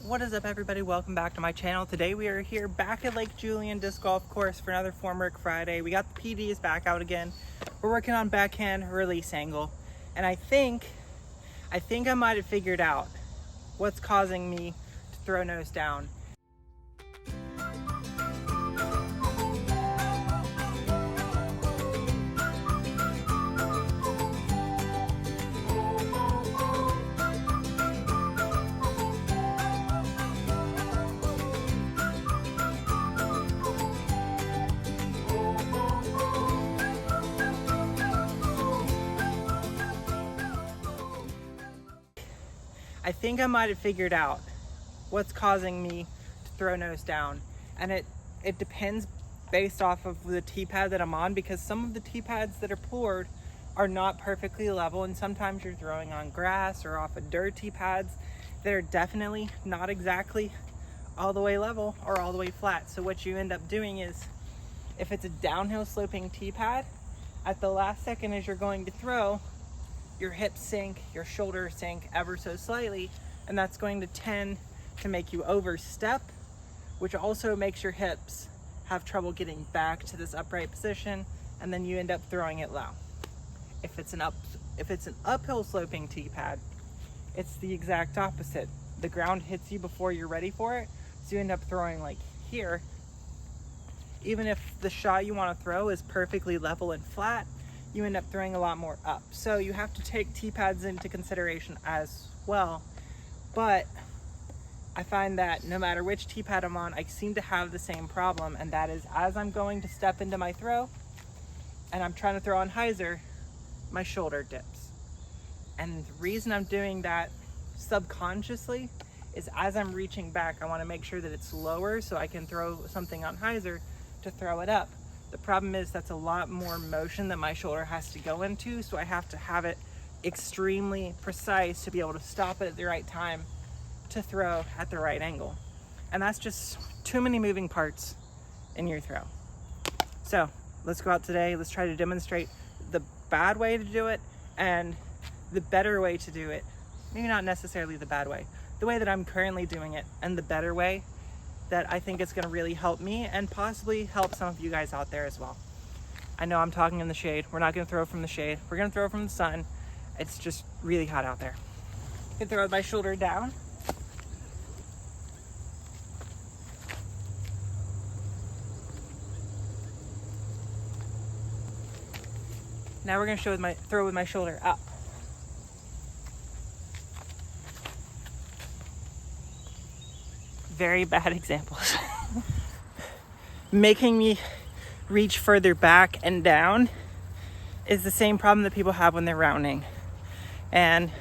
What is up, everybody? Welcome back to my channel. Today we are here back at Lake Julian Disc Golf Course for another Formwork Friday. We got the PDs back out again. We're working on backhand release angle, and I think I might have figured out what's causing me to throw nose down. I think I might have figured out what's causing me to throw nose down, and it depends based off of the tee pad that I'm on, because some of the tee pads that are poured are not perfectly level, and sometimes you're throwing on grass or off of dirt tee pads that are definitely not exactly all the way level or all the way flat. So what you end up doing is, if it's a downhill sloping tee pad, at the last second as you're going to throw, your hips sink, your shoulders sink ever so slightly, and that's going to tend to make you overstep, which also makes your hips have trouble getting back to this upright position, and then you end up throwing it low. If it's an uphill sloping tee pad, it's the exact opposite. The ground hits you before you're ready for it, so you end up throwing like here. Even if the shot you want to throw is perfectly level and flat, you end up throwing a lot more up. So you have to take tee pads into consideration as well. But I find that no matter which tee pad I'm on, I seem to have the same problem, and that is, as I'm going to step into my throw and I'm trying to throw on hyzer, my shoulder dips. And the reason I'm doing that subconsciously is, as I'm reaching back, I want to make sure that it's lower so I can throw something on hyzer to throw it up. The problem is that's a lot more motion that my shoulder has to go into, so I have to have it extremely precise to be able to stop it at the right time to throw at the right angle. And that's just too many moving parts in your throw. So let's go out today. Let's try to demonstrate the bad way to do it and the better way to do it. Maybe not necessarily the bad way, the way that I'm currently doing it, and the better way that I think it's going to really help me and possibly help some of you guys out there as well. I know I'm talking in the shade. We're not going to throw from the shade. We're going to throw from the sun. It's just really hot out there. I can throw my shoulder down. Now we're going to throw with my shoulder up. Very bad examples. Making me reach further back and down is the same problem that people have when they're rounding. And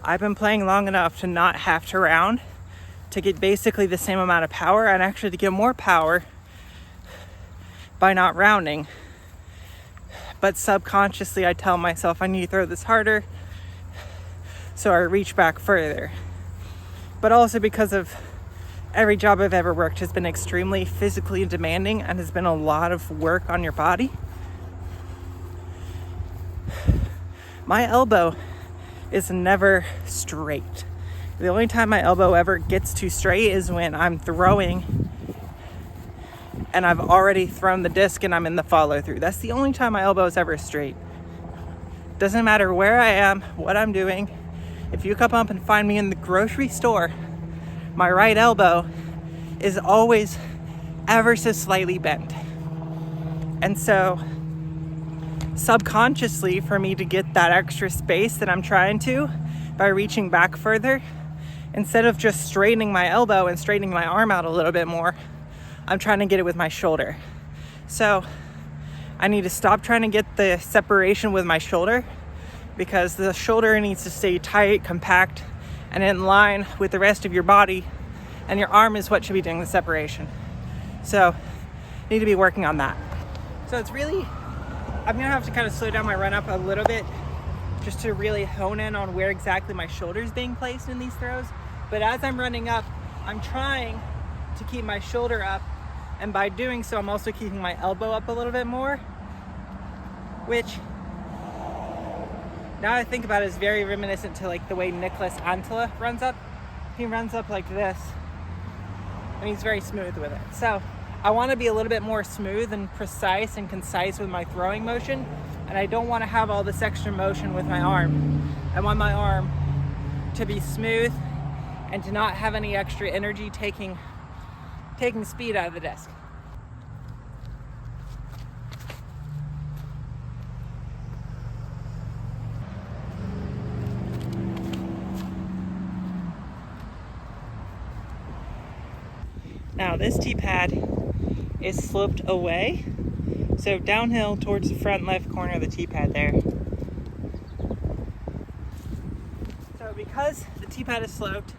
I've been playing long enough to not have to round, to get basically the same amount of power, and actually to get more power by not rounding. But subconsciously I tell myself I need to throw this harder, so I reach back further. But also because of every job I've ever worked has been extremely physically demanding and has been a lot of work on your body. My elbow is never straight. The only time my elbow ever gets too straight is when I'm throwing and I've already thrown the disc and I'm in the follow through. That's the only time my elbow is ever straight. Doesn't matter where I am, what I'm doing. If you come up and find me in the grocery store, my right elbow is always ever so slightly bent. And so subconsciously, for me to get that extra space that I'm trying to, by reaching back further, instead of just straightening my elbow and straightening my arm out a little bit more, I'm trying to get it with my shoulder. So I need to stop trying to get the separation with my shoulder, because the shoulder needs to stay tight, compact, and in line with the rest of your body, and your arm is what should be doing the separation. So need to be working on that. So it's really, I'm gonna have to kind of slow down my run up a little bit just to really hone in on where exactly my shoulder is being placed in these throws. But as I'm running up, I'm trying to keep my shoulder up, and by doing so, I'm also keeping my elbow up a little bit more, which now I think about it, is very reminiscent to like the way Nicholas Antela runs up. he runs up like this, and he's very smooth with it. So I want to be a little bit more smooth and precise and concise with my throwing motion, and I don't want to have all this extra motion with my arm. I want my arm to be smooth and to not have any extra energy taking speed out of the disc. Now this tee pad is sloped away, so downhill towards the front left corner of the tee pad there. So because the tee pad is sloped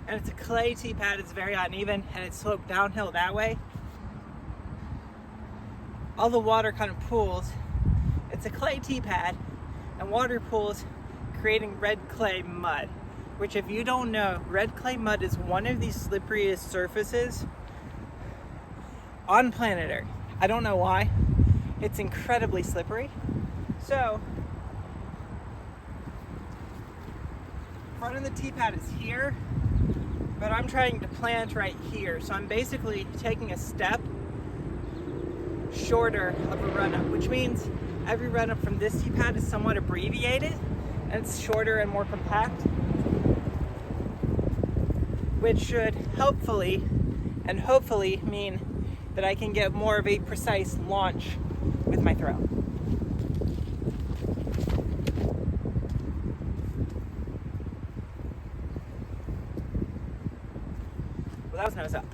and it's a clay tee pad, it's very uneven and it's sloped downhill that way, all the water kind of pools. It's a clay tee pad and water pools, creating red clay mud, which, if you don't know, red clay mud is one of the slipperiest surfaces on planet Earth. I don't know why. It's incredibly slippery. So, front of the tee pad is here, but I'm trying to plant right here. So I'm basically taking a step shorter of a run-up, which means every run-up from this tee pad is somewhat abbreviated, and it's shorter and more compact, which should hopefully mean that I can get more of a precise launch with my throw. Well, that was nose up.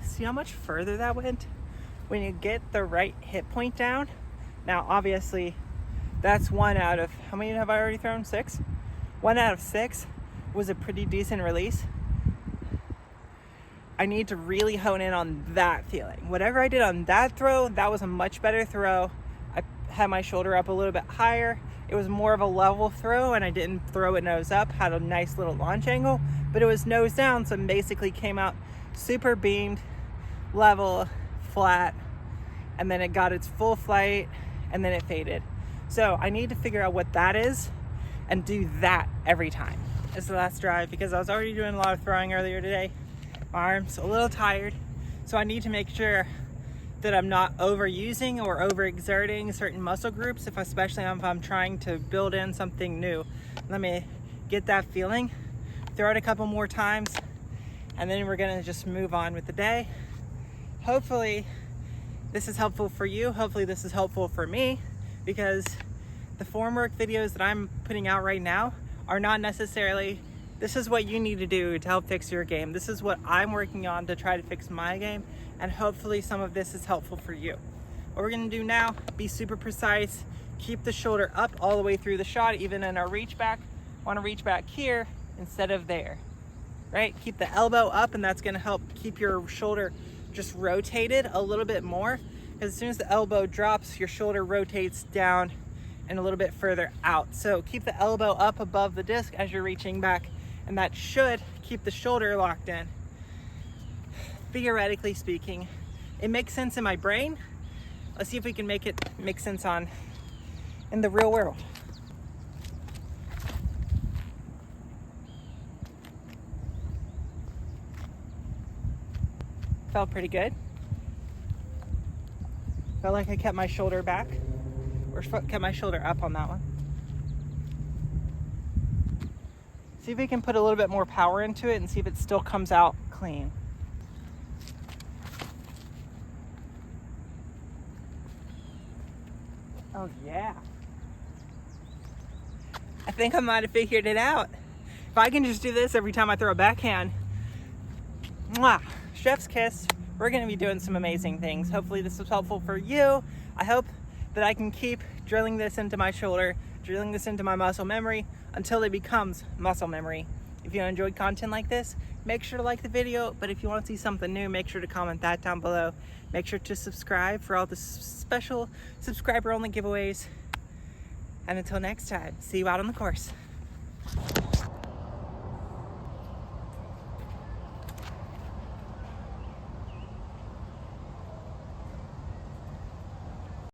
See how much further that went when you get the right hit point down? Now, obviously, that's 1 out of, how many have I already thrown? 6? 1 out of 6 was a pretty decent release. I need to really hone in on that feeling. Whatever I did on that throw, that was a much better throw. I had my shoulder up a little bit higher. It was more of a level throw, and I didn't throw it nose up. Had a nice little launch angle, but it was nose down, so it basically came out super beamed, level, flat, and then it got its full flight, and then it faded. So I need to figure out what that is and do that every time. It's the last drive because I was already doing a lot of throwing earlier today. My arm's a little tired, so I need to make sure that I'm not overusing or overexerting certain muscle groups, especially if I'm trying to build in something new. Let me get that feeling, throw it a couple more times, and then we're gonna just move on with the day. Hopefully this is helpful for you. Hopefully this is helpful for me, because the Formwork videos that I'm putting out right now are not necessarily, this is what you need to do to help fix your game. This is what I'm working on to try to fix my game, and hopefully some of this is helpful for you. What we're gonna do now, be super precise, keep the shoulder up all the way through the shot, even in our reach back. Wanna reach back here instead of there, right? Keep the elbow up, and that's gonna help keep your shoulder just rotated a little bit more, because as soon as the elbow drops, your shoulder rotates down and a little bit further out. So keep the elbow up above the disc as you're reaching back, and that should keep the shoulder locked in. Theoretically speaking, it makes sense in my brain. Let's see if we can make it make sense in the real world. Felt pretty good. Felt like I kept my shoulder back, or kept my shoulder up on that one. See if we can put a little bit more power into it and see if it still comes out clean. Oh yeah. I think I might have figured it out. If I can just do this every time I throw a backhand, mwah, chef's kiss. We're gonna be doing some amazing things. Hopefully this was helpful for you. I hope that I can keep drilling this into my shoulder, drilling this into my muscle memory until it becomes muscle memory. If you enjoyed content like this, make sure to like the video, but if you want to see something new, make sure to comment that down below. Make sure to subscribe for all the special subscriber only giveaways. And until next time, see you out on the course.